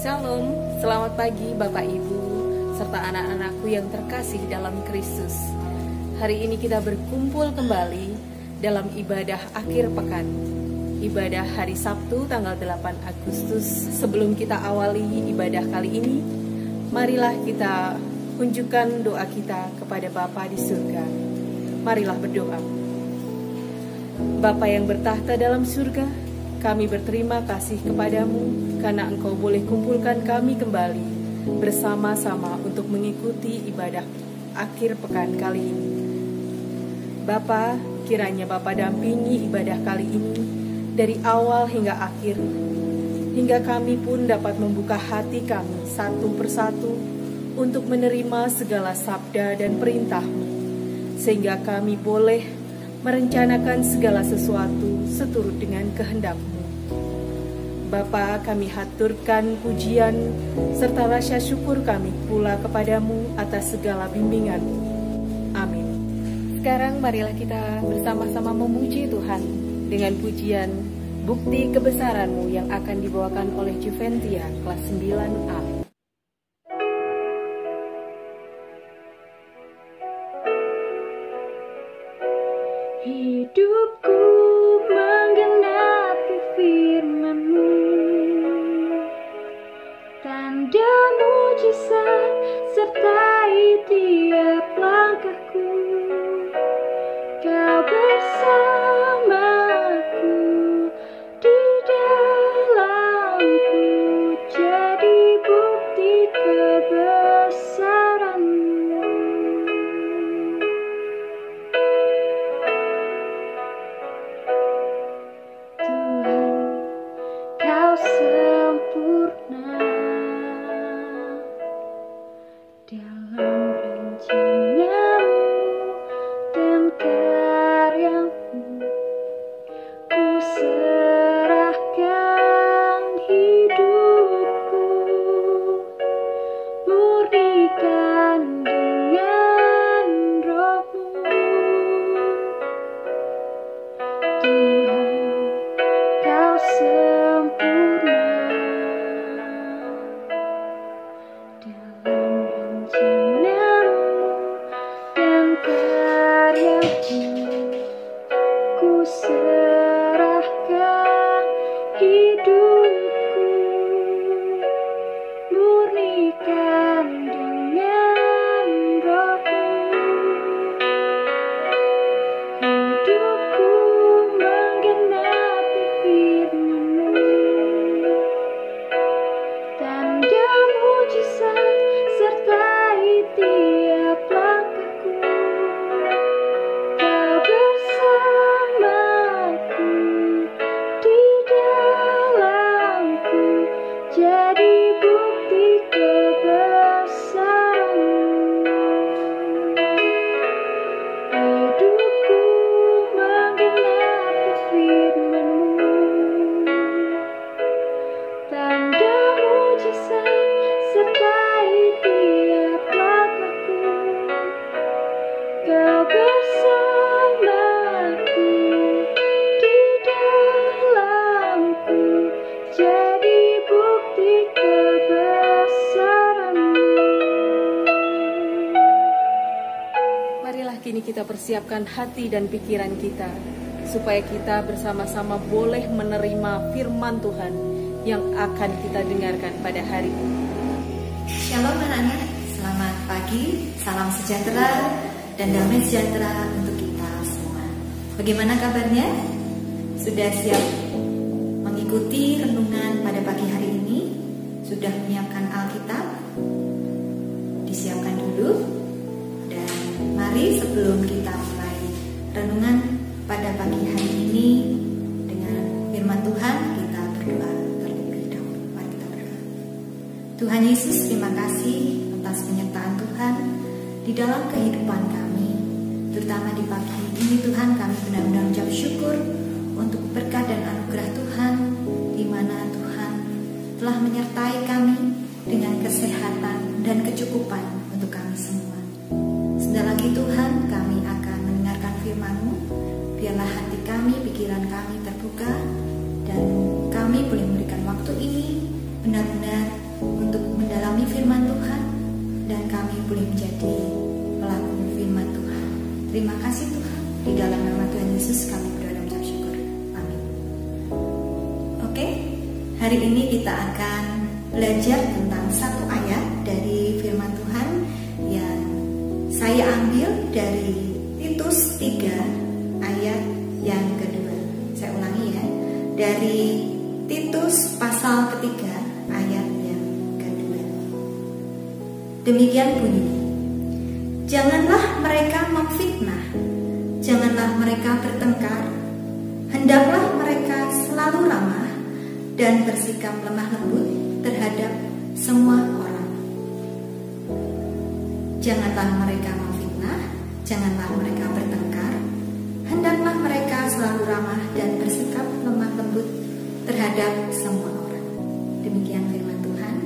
Shalom, selamat pagi Bapak Ibu, serta anak-anakku yang terkasih dalam Kristus. Hari ini kita berkumpul kembali dalam ibadah akhir pekan. Ibadah hari Sabtu tanggal 8 Agustus. Sebelum kita awali ibadah kali ini, marilah kita kunjukkan doa kita kepada Bapa di surga. Marilah berdoa. Bapa yang bertahta dalam surga, kami berterima kasih kepadamu karena Engkau boleh kumpulkan kami kembali bersama-sama untuk mengikuti ibadah akhir pekan kali ini. Bapa, kiranya Bapa dampingi ibadah kali ini dari awal hingga akhir, hingga kami pun dapat membuka hati kami satu persatu untuk menerima segala sabda dan perintah-Mu, sehingga kami boleh merencanakan segala sesuatu seturut dengan kehendak-Mu. Bapa, kami haturkan pujian serta rasa syukur kami pula kepadamu atas segala bimbingan-Mu. Amin. Sekarang marilah kita bersama-sama memuji Tuhan dengan pujian Bukti Kebesaran-Mu yang akan dibawakan oleh Juventia kelas 9A. Hidupku menggenapi firman-Mu, tanda mujizat sertai tiap langkahku. Kau bersamaku di dalamku, jadi bukti kebesaran-Mu. Kita persiapkan hati dan pikiran kita supaya kita bersama-sama boleh menerima firman Tuhan yang akan kita dengarkan pada hari ini. Shalom anak-anak, selamat pagi, salam sejahtera dan damai sejahtera untuk kita semua. Bagaimana kabarnya? Sudah siap mengikuti renungan pada pagi hari ini? Sudah menyiapkan Alkitab? Disiapkan dulu. Mari sebelum kita mulai renungan pada pagi hari ini dengan firman Tuhan, kita berdoa terlebih dahulu. Mari kita berdoa. Tuhan Yesus, terima kasih atas penyertaan Tuhan di dalam kehidupan kami, terutama di pagi ini Tuhan. Kami benar-benar ucap syukur untuk berkat dan anugerah Tuhan, di mana Tuhan telah menyertai kami dengan kesehatan dan kecukupan untuk kami semua. Sebentar lagi Tuhan, kami akan mendengarkan firman-Mu. Biarlah hati kami, pikiran kami terbuka, dan kami boleh memberikan waktu ini benar-benar boleh menjadi pelaku firman Tuhan. Terima kasih Tuhan. Di dalam nama Tuhan Yesus kami berdoa dan mengucap syukur. Amin. Oke, hari ini kita akan belajar tentang satu ayat dari firman Tuhan yang saya ambil dari Titus 3 ayat yang kedua. Saya ulangi ya, dari Titus pasal ketiga ayat yang kedua. Demikian bunyinya. Janganlah mereka memfitnah, janganlah mereka bertengkar, hendaklah mereka selalu ramah dan bersikap lemah lembut terhadap semua orang. Janganlah mereka memfitnah, janganlah mereka bertengkar, hendaklah mereka selalu ramah dan bersikap lemah lembut terhadap semua orang. Demikian firman Tuhan.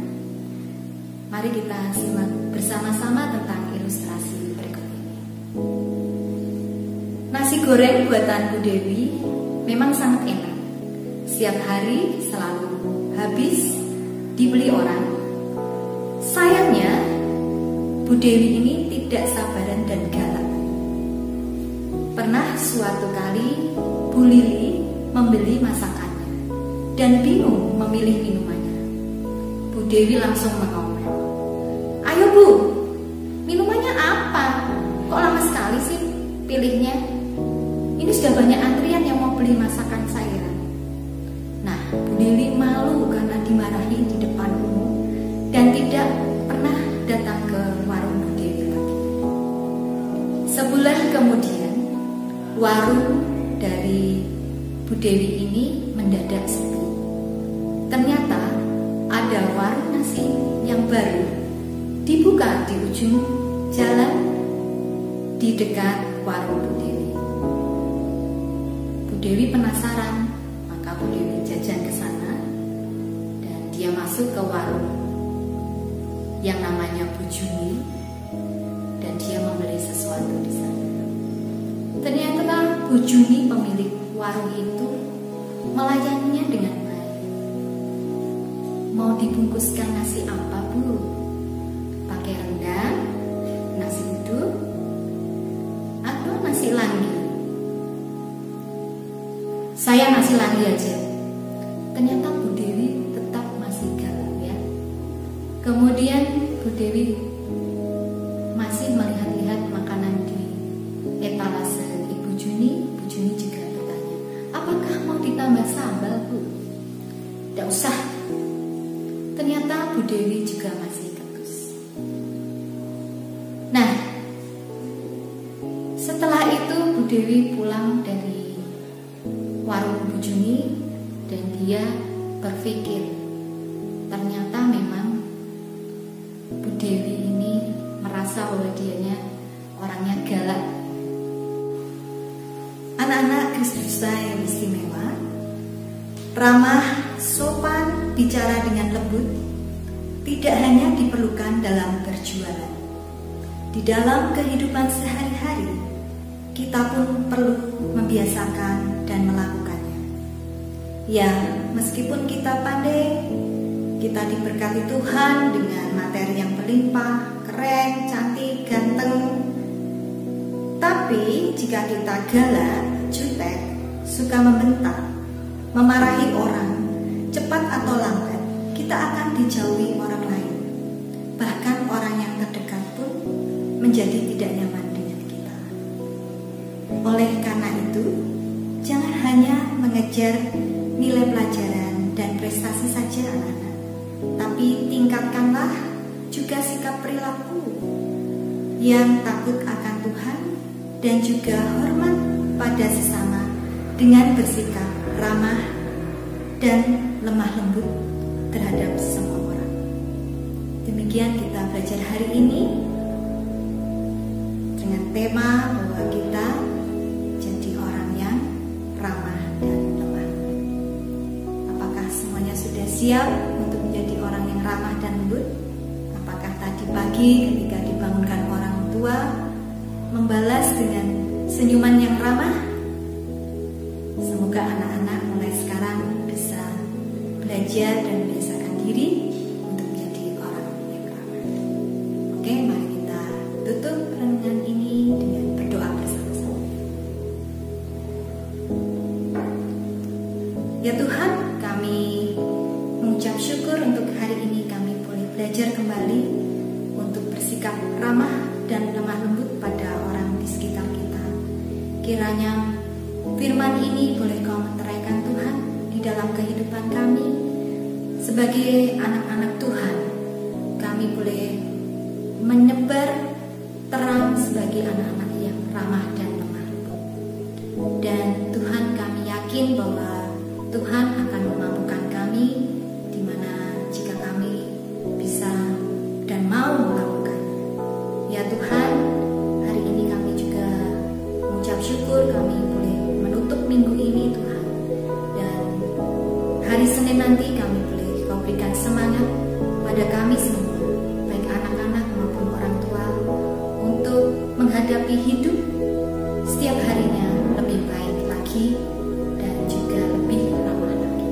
Mari kita simak bersama-sama tentang ilustrasi berikut ini. Nasi goreng buatan Bu Dewi memang sangat enak. Setiap hari selalu habis dibeli orang. Sayangnya Bu Dewi ini tidak sabaran dan galak. Pernah suatu kali Bu Lili membeli masakannya dan bingung memilih minumannya. Bu Dewi langsung mengomel, "Ayo Bu, minumannya apa? Kok lama sekali sih pilihnya? Ini sudah banyak antrian yang mau beli masakan saya." Nah, Bu Lili malu karena dimarahi di depan umum dan tidak pernah datang ke warung Bu Dewi lagi. Sebulan kemudian, warung dari Bu Dewi ini mendadak sepi. Ternyata ada warung nasi yang baru dibuka di ujung jalan di dekat warung Bu Dewi. Bu Dewi penasaran, maka Bu Dewi jajan ke sana dan dia masuk ke warung yang namanya Bu Juni dan dia membeli sesuatu di sana. Ternyata Bu Juni pemilik warung itu melayaninya dengan baik. Mau dibungkuskan nasi apa Bu? Pakai rendang, nasi uduk, atau nasi langgi? Saya nasi langgi aja. Ternyata Bu Dewi tetap masih galak ya. Kemudian Bu Dewi masih melihat-lihat makanan di etalase Ibu Juni. Bu Juni juga bertanya, "Apakah mau ditambah sambal Bu?" "Tidak usah." Ternyata Bu Dewi juga masih ketus. Nah, setelah itu Bu Dewi pulang dari warung Bu Juni dan dia berpikir, ternyata memang Bu Dewi ini merasa bahwa dianya orangnya galak. Anak-anak Kristus yang istimewa, ramah, sopan, bicara dengan lembut tidak hanya diperlukan dalam berjualan. Di dalam kehidupan sehari-hari, kita pun perlu membiasakan dan melakukannya. Ya, meskipun kita pandai, kita diberkati Tuhan dengan materi yang berlimpah, keren, cantik, ganteng. Tapi jika kita galak, jutek, suka membentak, memarahi orang, cepat atau lambat, kita akan dijauhi orang lain. Bahkan orang yang terdekat pun menjadi tidak nyaman dengan kita. Oleh karena itu, jangan hanya mengejar nilai pelajaran dan prestasi saja anak-anak, tapi tingkatkanlah juga sikap perilaku yang takut akan Tuhan dan juga hormat pada sesama dengan bersikap ramah dan lemah lembut terhadap semua orang. Demikian kita belajar hari ini dengan tema bahwa kita jadi orang yang ramah dan lemah. Apakah semuanya sudah siap untuk menjadi orang yang ramah dan lembut? Apakah tadi pagi ketika dibangunkan orang tua membalas dengan senyuman yang ramah? Semoga anak-anak mulai sekarang bisa belajar dan membiasakan diri untuk menjadi orang yang ramah. Oke, mari kita Ya Tuhan, kami mengucap syukur untuk hari ini kami boleh belajar kembali untuk bersikap ramah dan lemah lembut pada orang di sekitar kita. Kiranya firman ini boleh Kau meteraikan Tuhan di dalam kehidupan kami. Sebagai anak-anak Tuhan, kami boleh menyebar terang sebagai anak-anak yang ramah dan lemah lembut. Dan Tuhan, kami yakin bahwa Tuhan akan memampukan kami di mana jika kami bisa dan mau melakukan. Ya Tuhan, hari ini kami juga mengucap syukur kami boleh menutup minggu ini Tuhan. Dan hari Senin nanti kami boleh Kau berikan semangat pada kami semua, baik anak-anak maupun orang tua, untuk menghadapi hidup setiap harinya lebih baik lagi dan juga lebih ramah lagi.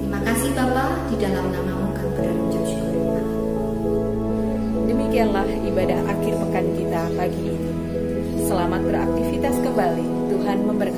Terima kasih Bapa, di dalam nama-Mu kami berucap syukur. Amin. Demikianlah ibadah akhir pekan kita pagi ini. Selamat beraktivitas kembali. Tuhan memberkati.